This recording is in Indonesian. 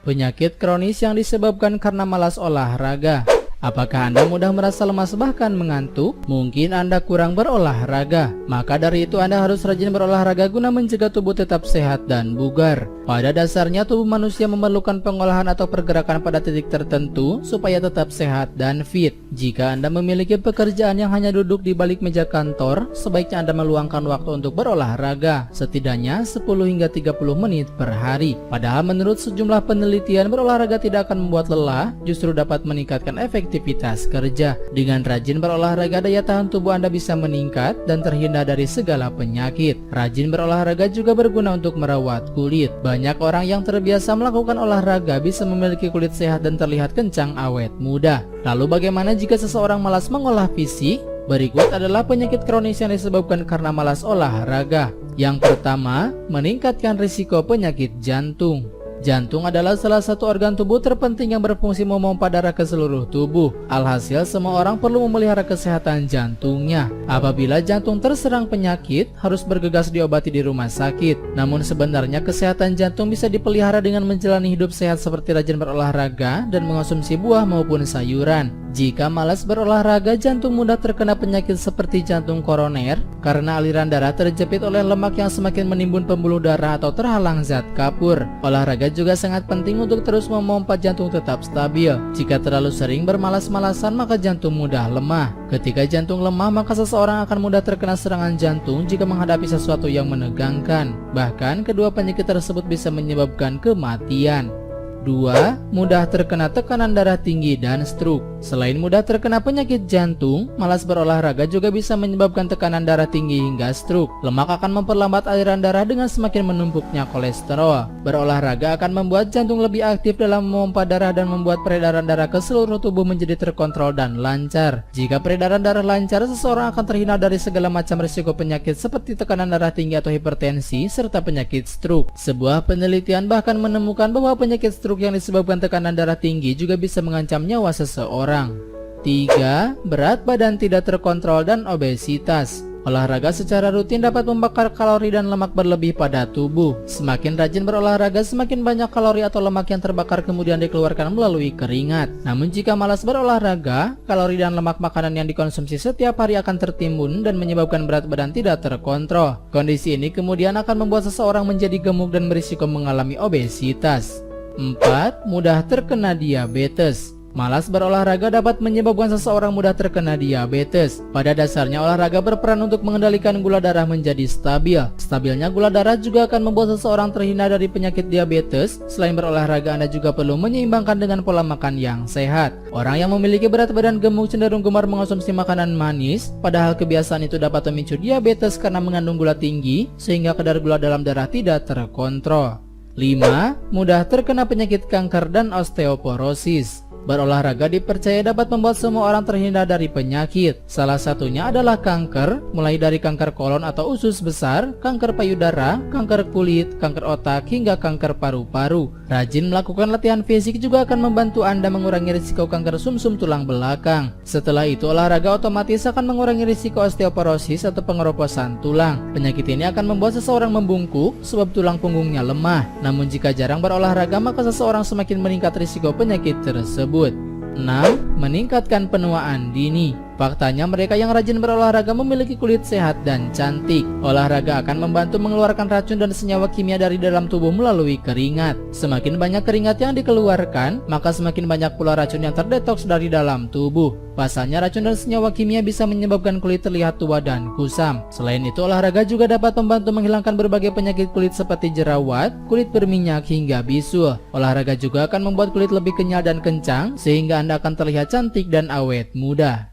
Penyakit kronis yang disebabkan karena malas olahraga. Apakah Anda mudah merasa lemas bahkan mengantuk? Mungkin Anda kurang berolahraga. Maka dari itu Anda harus rajin berolahraga guna mencegah tubuh tetap sehat dan bugar. Pada dasarnya tubuh manusia memerlukan pengolahan atau pergerakan pada titik tertentu supaya tetap sehat dan fit. Jika Anda memiliki pekerjaan yang hanya duduk di balik meja kantor, sebaiknya Anda meluangkan waktu untuk berolahraga, setidaknya 10 hingga 30 menit per hari. Padahal menurut sejumlah penelitian, berolahraga tidak akan membuat lelah, justru dapat meningkatkan efektivitas kerja. Dengan rajin berolahraga, daya tahan tubuh Anda bisa meningkat dan terhindar dari segala penyakit. Rajin berolahraga juga berguna untuk merawat kulit. Banyak orang yang terbiasa melakukan olahraga bisa memiliki kulit sehat dan terlihat kencang, awet muda. Lalu bagaimana jika seseorang malas mengolah fisik? Berikut adalah penyakit kronis yang disebabkan karena malas olahraga. Yang pertama, meningkatkan risiko penyakit jantung. Jantung adalah salah satu organ tubuh terpenting yang berfungsi memompa darah ke seluruh tubuh. Alhasil, semua orang perlu memelihara kesehatan jantungnya. Apabila jantung terserang penyakit, harus bergegas diobati di rumah sakit. Namun sebenarnya kesehatan jantung bisa dipelihara dengan menjalani hidup sehat seperti rajin berolahraga dan mengonsumsi buah maupun sayuran. Jika malas berolahraga, jantung mudah terkena penyakit seperti jantung koroner karena aliran darah terjepit oleh lemak yang semakin menimbun pembuluh darah atau terhalang zat kapur. Olahraga juga sangat penting untuk terus memompa jantung tetap stabil. Jika terlalu sering bermalas-malasan, maka jantung mudah lemah. Ketika jantung lemah, maka seseorang akan mudah terkena serangan jantung jika menghadapi sesuatu yang menegangkan. Bahkan, kedua penyakit tersebut bisa menyebabkan kematian. 2. Mudah terkena tekanan darah tinggi dan stroke. Selain mudah terkena penyakit jantung, malas berolahraga juga bisa menyebabkan tekanan darah tinggi hingga stroke. Lemak akan memperlambat aliran darah dengan semakin menumpuknya kolesterol. Berolahraga akan membuat jantung lebih aktif dalam memompa darah dan membuat peredaran darah ke seluruh tubuh menjadi terkontrol dan lancar. Jika peredaran darah lancar, seseorang akan terhindar dari segala macam risiko penyakit seperti tekanan darah tinggi atau hipertensi serta penyakit stroke. Sebuah penelitian bahkan menemukan bahwa penyakit stroke yang disebabkan tekanan darah tinggi juga bisa mengancam nyawa seseorang. 3. Berat badan tidak terkontrol dan obesitas. Olahraga secara rutin dapat membakar kalori dan lemak berlebih pada tubuh. Semakin rajin berolahraga, semakin banyak kalori atau lemak yang terbakar kemudian dikeluarkan melalui keringat. Namun jika malas berolahraga, kalori dan lemak makanan yang dikonsumsi setiap hari akan tertimbun dan menyebabkan berat badan tidak terkontrol. Kondisi ini kemudian akan membuat seseorang menjadi gemuk dan berisiko mengalami obesitas. 4. Mudah terkena diabetes. Malas berolahraga dapat menyebabkan seseorang mudah terkena diabetes. Pada dasarnya olahraga berperan untuk mengendalikan gula darah menjadi stabil. Stabilnya gula darah juga akan membuat seseorang terhindar dari penyakit diabetes. Selain berolahraga, Anda juga perlu menyeimbangkan dengan pola makan yang sehat. Orang yang memiliki berat badan gemuk cenderung gemar mengonsumsi makanan manis, padahal kebiasaan itu dapat memicu diabetes karena mengandung gula tinggi, sehingga kadar gula dalam darah tidak terkontrol. 5. Mudah terkena penyakit kanker dan osteoporosis. Berolahraga dipercaya dapat membuat semua orang terhindar dari penyakit. Salah satunya adalah kanker, mulai dari kanker kolon atau usus besar, kanker payudara, kanker kulit, kanker otak, hingga kanker paru-paru. Rajin melakukan latihan fisik juga akan membantu Anda mengurangi risiko kanker sumsum tulang belakang. Setelah itu, olahraga otomatis akan mengurangi risiko osteoporosis atau pengeroposan tulang. Penyakit ini akan membuat seseorang membungkuk sebab tulang punggungnya lemah. Namun jika jarang berolahraga, maka seseorang semakin meningkat risiko penyakit tersebut. 6. Meningkatkan penuaan dini. Faktanya mereka yang rajin berolahraga memiliki kulit sehat dan cantik. Olahraga akan membantu mengeluarkan racun dan senyawa kimia dari dalam tubuh melalui keringat. Semakin banyak keringat yang dikeluarkan, maka semakin banyak pula racun yang terdetoks dari dalam tubuh. Pasalnya racun dan senyawa kimia bisa menyebabkan kulit terlihat tua dan kusam. Selain itu, olahraga juga dapat membantu menghilangkan berbagai penyakit kulit seperti jerawat, kulit berminyak, hingga bisul. Olahraga juga akan membuat kulit lebih kenyal dan kencang, sehingga Anda akan terlihat cantik dan awet muda.